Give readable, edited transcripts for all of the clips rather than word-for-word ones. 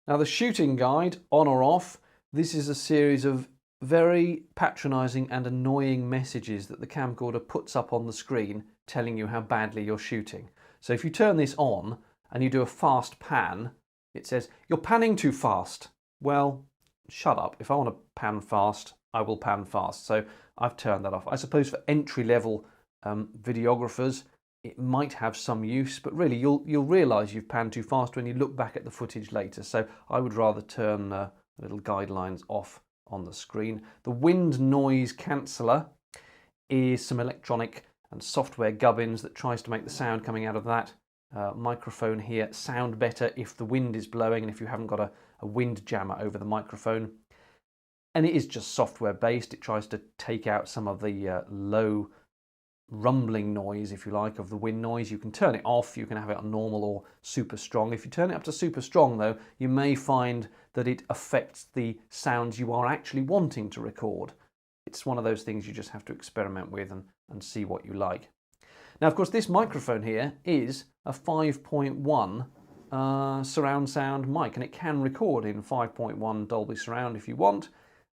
Now the shooting guide, on or off, this is a series of very patronising and annoying messages that the camcorder puts up on the screen telling you how badly you're shooting. So if you turn this on and you do a fast pan, it says, "You're panning too fast." Well, shut up. If I want to pan fast, I will pan fast. So I've turned that off. I suppose for entry-level videographers, it might have some use, but really you'll realise you've panned too fast when you look back at the footage later. So I would rather turn the little guidelines off on the screen. The wind noise canceller is some electronic and software gubbins that tries to make the sound coming out of that microphone here sound better if the wind is blowing and if you haven't got a wind jammer over the microphone. And it is just software based. It tries to take out some of the low rumbling noise, if you like, of the wind noise. You can turn it off, you can have it on normal or super strong. If you turn it up to super strong though, you may find that it affects the sounds you are actually wanting to record. It's one of those things you just have to experiment with and see what you like. Now of course this microphone here is a 5.1 surround sound mic, and it can record in 5.1 Dolby Surround if you want.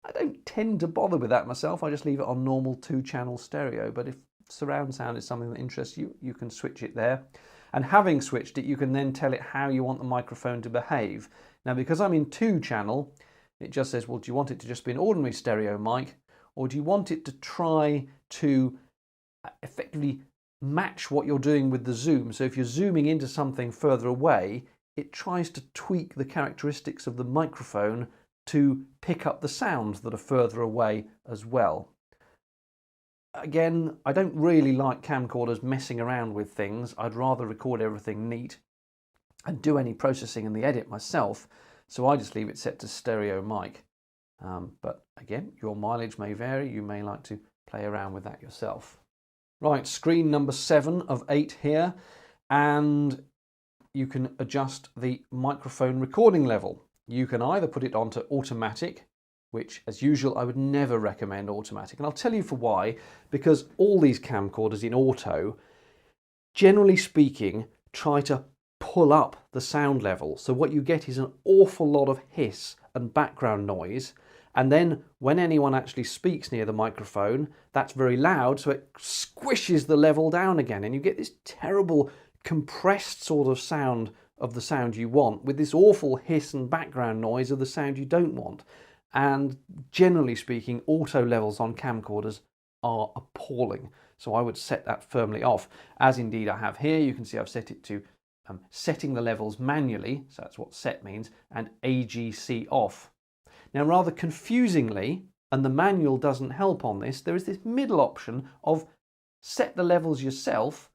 I don't tend to bother with that myself, I just leave it on normal 2-channel stereo, but if surround sound is something that interests you, you can switch it there. And having switched it, you can then tell it how you want the microphone to behave. Now because I'm in 2-channel, it just says, well, do you want it to just be an ordinary stereo mic, or do you want it to try to effectively match what you're doing with the zoom? So if you're zooming into something further away, it tries to tweak the characteristics of the microphone to pick up the sounds that are further away as well. Again, I don't really like camcorders messing around with things. I'd rather record everything neat and do any processing in the edit myself, so I just leave it set to stereo mic. But again, your mileage may vary. You may like to play around with that yourself. Right, screen number 7 of 8 here, and you can adjust the microphone recording level. You can either put it onto automatic, which as usual I would never recommend automatic, and I'll tell you for why. Because all these camcorders in auto, generally speaking, try to pull up the sound level, so what you get is an awful lot of hiss and background noise, and then when anyone actually speaks near the microphone, that's very loud, so it squishes the level down again, and you get this terrible compressed sort of sound of the sound you want with this awful hiss and background noise of the sound you don't want. And generally speaking, auto levels on camcorders are appalling, so I would set that firmly off, as indeed I have here. You can see I've set it to setting the levels manually, so that's what set means, and AGC off. Now rather confusingly, and the manual doesn't help on this, there is this middle option of set the levels yourself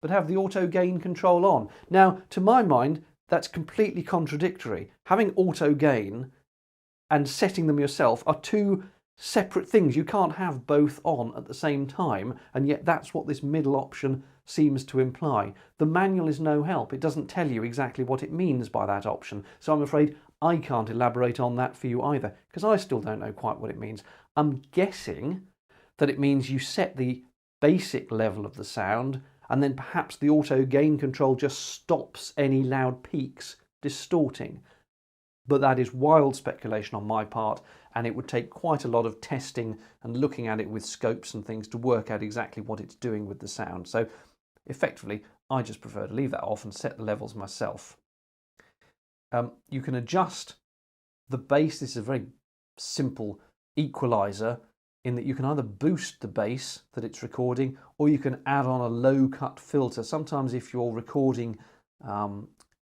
but have the auto gain control on. Now to my mind that's completely contradictory. Having auto gain and setting them yourself are two separate things. You can't have both on at the same time, and yet that's what this middle option seems to imply. The manual is no help. It doesn't tell you exactly what it means by that option, so I'm afraid I can't elaborate on that for you either, because I still don't know quite what it means. I'm guessing that it means you set the basic level of the sound, and then perhaps the auto gain control just stops any loud peaks distorting. But that is wild speculation on my part, and it would take quite a lot of testing and looking at it with scopes and things to work out exactly what it's doing with the sound. So effectively, I just prefer to leave that off and set the levels myself. You can adjust the bass. This is a very simple equalizer in that you can either boost the bass that it's recording, or you can add on a low cut filter. Sometimes if you're recording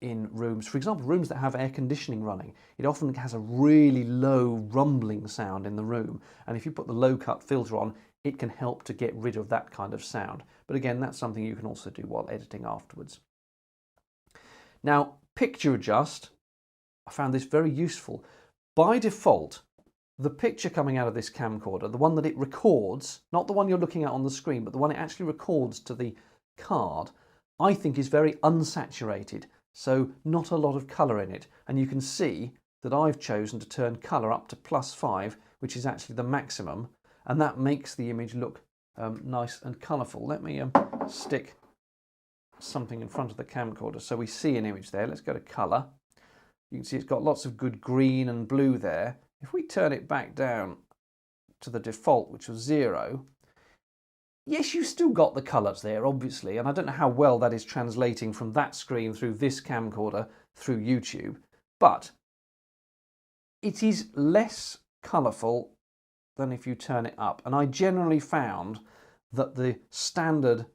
in rooms, for example, rooms that have air conditioning running, it often has a really low rumbling sound in the room, and if you put the low cut filter on, it can help to get rid of that kind of sound. But again, that's something you can also do while editing afterwards. Now, picture adjust, I found this very useful. By default, the picture coming out of this camcorder, the one that it records, not the one you're looking at on the screen, but the one it actually records to the card, I think is very unsaturated. So not a lot of colour in it, and you can see that I've chosen to turn colour up to +5, which is actually the maximum, and that makes the image look nice and colourful. Let me stick something in front of the camcorder so we see an image there. Let's go to colour, You can see it's got lots of good green and blue there. If we turn it back down to the default, which was 0, yes, you've still got the colours there, obviously, and I don't know how well that is translating from that screen through this camcorder through YouTube, but it is less colourful than if you turn it up. And I generally found that the standard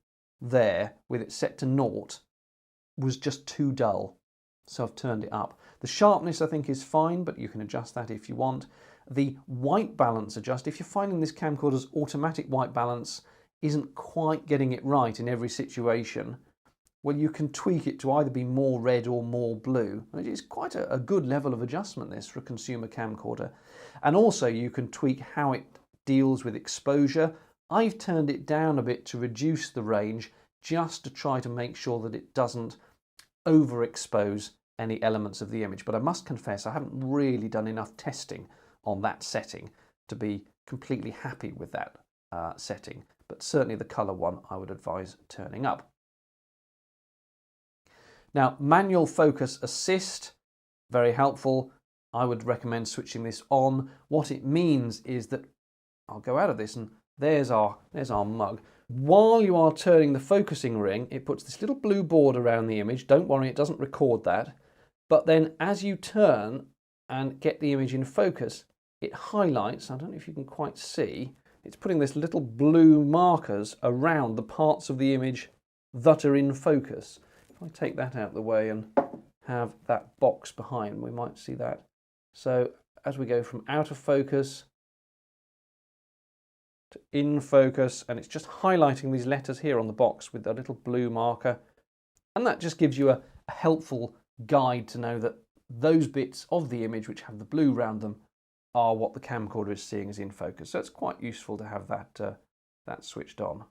there, with it set to 0, was just too dull. So I've turned it up. The sharpness I think is fine, but you can adjust that if you want. The white balance adjust, if you're finding this camcorder's automatic white balance isn't quite getting it right in every situation, well, you can tweak it to either be more red or more blue. It is quite a good level of adjustment, this, for a consumer camcorder. And also you can tweak how it deals with exposure. I've turned it down a bit to reduce the range, just to try to make sure that it doesn't overexpose any elements of the image. But I must confess, I haven't really done enough testing on that setting to be completely happy with that setting. But certainly the colour one I would advise turning up. Now, manual focus assist, very helpful. I would recommend switching this on. What it means is that I'll go out of this, and there's our mug. While you are turning the focusing ring, it puts this little blue board around the image. Don't worry, it doesn't record that. But then as you turn and get the image in focus, it highlights, I don't know if you can quite see, it's putting this little blue markers around the parts of the image that are in focus. If I take that out of the way and have that box behind, we might see that. So as we go from out of focus to in focus, and it's just highlighting these letters here on the box with a little blue marker, and that just gives you a helpful guide to know that those bits of the image which have the blue around them are what the camcorder is seeing as in focus. So it's quite useful to have that switched on.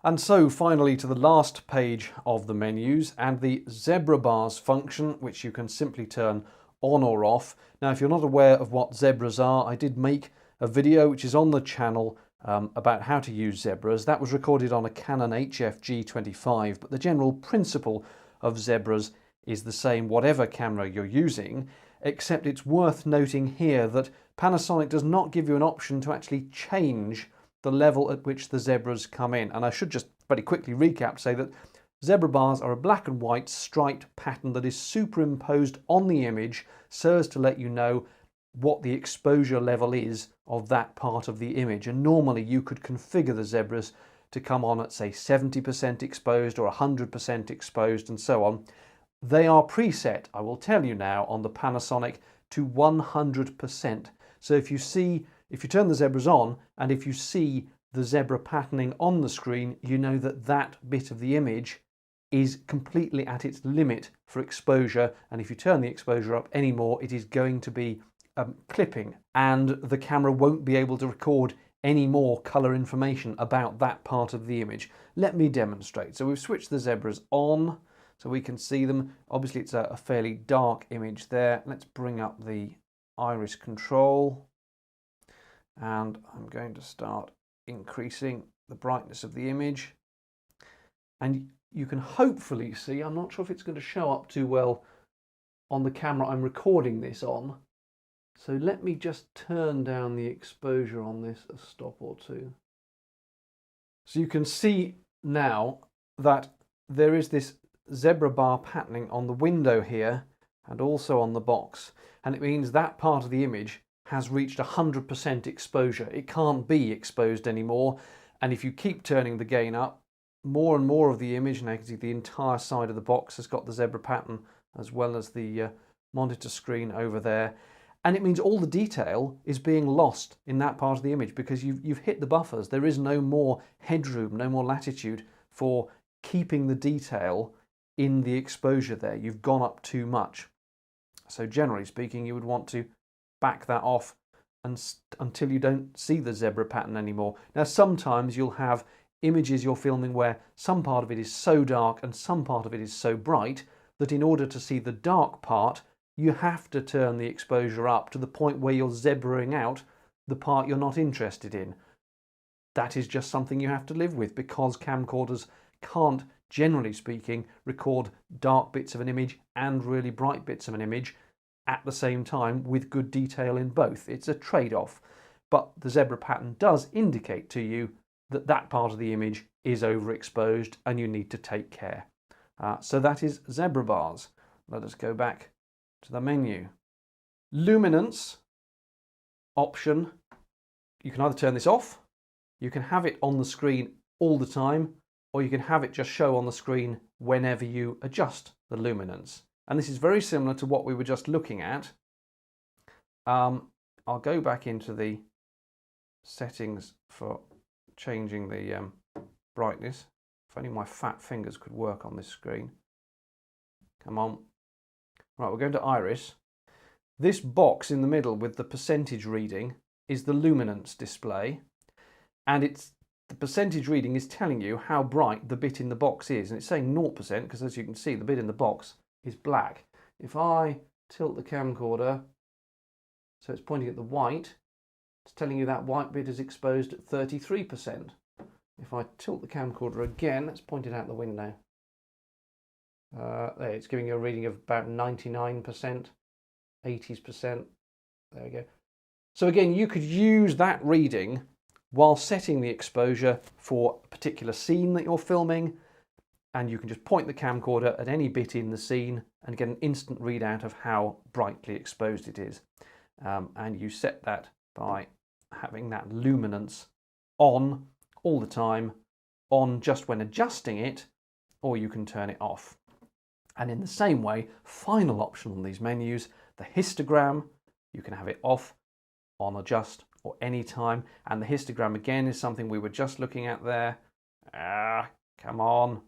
And so finally to the last page of the menus, and the zebra bars function, which you can simply turn on or off. Now, if you're not aware of what zebras are, I did make a video which is on the channel about how to use zebras. That was recorded on a Canon HF-G25, but the general principle of zebras is the same whatever camera you're using, except it's worth noting here that Panasonic does not give you an option to actually change the level at which the zebras come in. And I should just very quickly recap to say that zebra bars are a black and white striped pattern that is superimposed on the image so as to let you know what the exposure level is of that part of the image. And normally you could configure the zebras to come on at, say, 70% exposed or 100% exposed and so on. They are preset, I will tell you now, on the Panasonic to 100%. So if you turn the zebras on and if you see the zebra patterning on the screen, you know that that bit of the image is completely at its limit for exposure. And if you turn the exposure up anymore, it is going to be clipping, and the camera won't be able to record any more colour information about that part of the image. Let me demonstrate. So we've switched the zebras on so we can see them. Obviously it's a fairly dark image there. Let's bring up the iris control, and I'm going to start increasing the brightness of the image, and you can hopefully see, I'm not sure if it's going to show up too well on the camera I'm recording this on, so let me just turn down the exposure on this a stop or two. So you can see now that there is this zebra bar patterning on the window here and also on the box, and it means that part of the image has reached 100% exposure. It can't be exposed anymore, and if you keep turning the gain up, more and more of the image, now you can see the entire side of the box has got the zebra pattern as well as the monitor screen over there, and it means all the detail is being lost in that part of the image because you've hit the buffers. There is no more headroom, no more latitude for keeping the detail in the exposure there. You've gone up too much. So generally speaking, you would want to back that off until you don't see the zebra pattern anymore. Now sometimes you'll have images you're filming where some part of it is so dark and some part of it is so bright that in order to see the dark part, you have to turn the exposure up to the point where you're zebraing out the part you're not interested in. That is just something you have to live with because camcorders can't, generally speaking, record dark bits of an image and really bright bits of an image. at the same time with good detail in both. It's a trade-off, but the zebra pattern does indicate to you that that part of the image is overexposed and you need to take care. So that is zebra bars. Let us go back to the menu. Luminance option, you can either turn this off, you can have it on the screen all the time, or you can have it just show on the screen whenever you adjust the luminance. And this is very similar to what we were just looking at. I'll go back into the settings for changing the brightness. If only my fat fingers could work on this screen. Come on. Right, we're going to iris. This box in the middle with the percentage reading is the luminance display, and the percentage reading is telling you how bright the bit in the box is, and it's saying 0% because, as you can see, the bit in the box is black. If I tilt the camcorder so it's pointing at the white, it's telling you that white bit is exposed at 33%. If I tilt the camcorder again, let's point it out the window. There, it's giving you a reading of about 99%, 80%. There we go. So again, you could use that reading while setting the exposure for a particular scene that you're filming, and you can just point the camcorder at any bit in the scene and get an instant readout of how brightly exposed it is. And you set that by having that luminance on all the time, on just when adjusting it, or you can turn it off. And in the same way, final option on these menus, the histogram, you can have it off, on, adjust, or any time. And the histogram again is something we were just looking at there. Come on.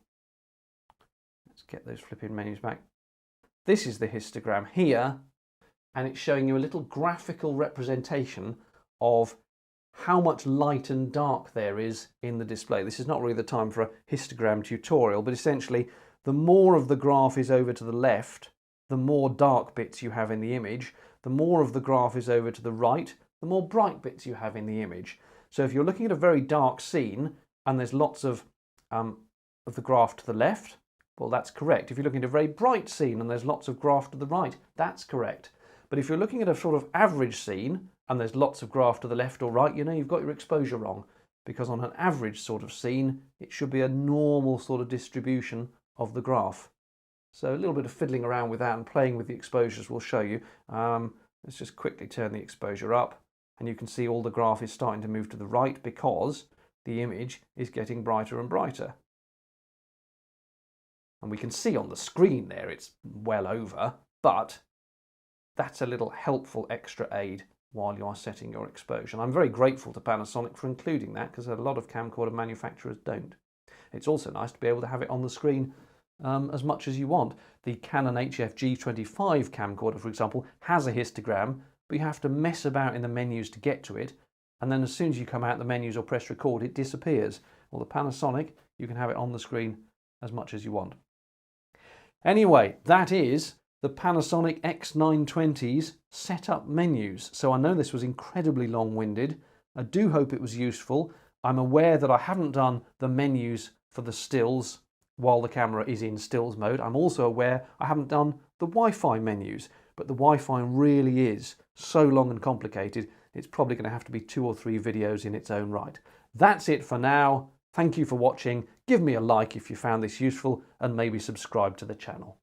Let's get those flipping menus back. This is the histogram here, and it's showing you a little graphical representation of how much light and dark there is in the display. This is not really the time for a histogram tutorial, but essentially the more of the graph is over to the left, the more dark bits you have in the image. The more of the graph is over to the right, the more bright bits you have in the image. So if you're looking at a very dark scene and there's lots of the graph to the left, well, that's correct. If you're looking at a very bright scene and there's lots of graph to the right, that's correct. But if you're looking at a sort of average scene and there's lots of graph to the left or right, you know you've got your exposure wrong, because on an average sort of scene, it should be a normal sort of distribution of the graph. So a little bit of fiddling around with that and playing with the exposures will show you. Let's just quickly turn the exposure up, and you can see all the graph is starting to move to the right because the image is getting brighter and brighter. And we can see on the screen there it's well over, but that's a little helpful extra aid while you are setting your exposure. And I'm very grateful to Panasonic for including that, because a lot of camcorder manufacturers don't. It's also nice to be able to have it on the screen as much as you want. The Canon HF-G25 camcorder, for example, has a histogram, but you have to mess about in the menus to get to it, and then as soon as you come out the menus or press record, it disappears. Well, the Panasonic, you can have it on the screen as much as you want. Anyway, that is the Panasonic X920's setup menus. So I know this was incredibly long-winded. I do hope it was useful. I'm aware that I haven't done the menus for the stills while the camera is in stills mode. I'm also aware I haven't done the Wi-Fi menus, but the Wi-Fi really is so long and complicated, it's probably going to have to be 2 or 3 videos in its own right. That's it for now. Thank you for watching. Give me a like if you found this useful, and maybe subscribe to the channel.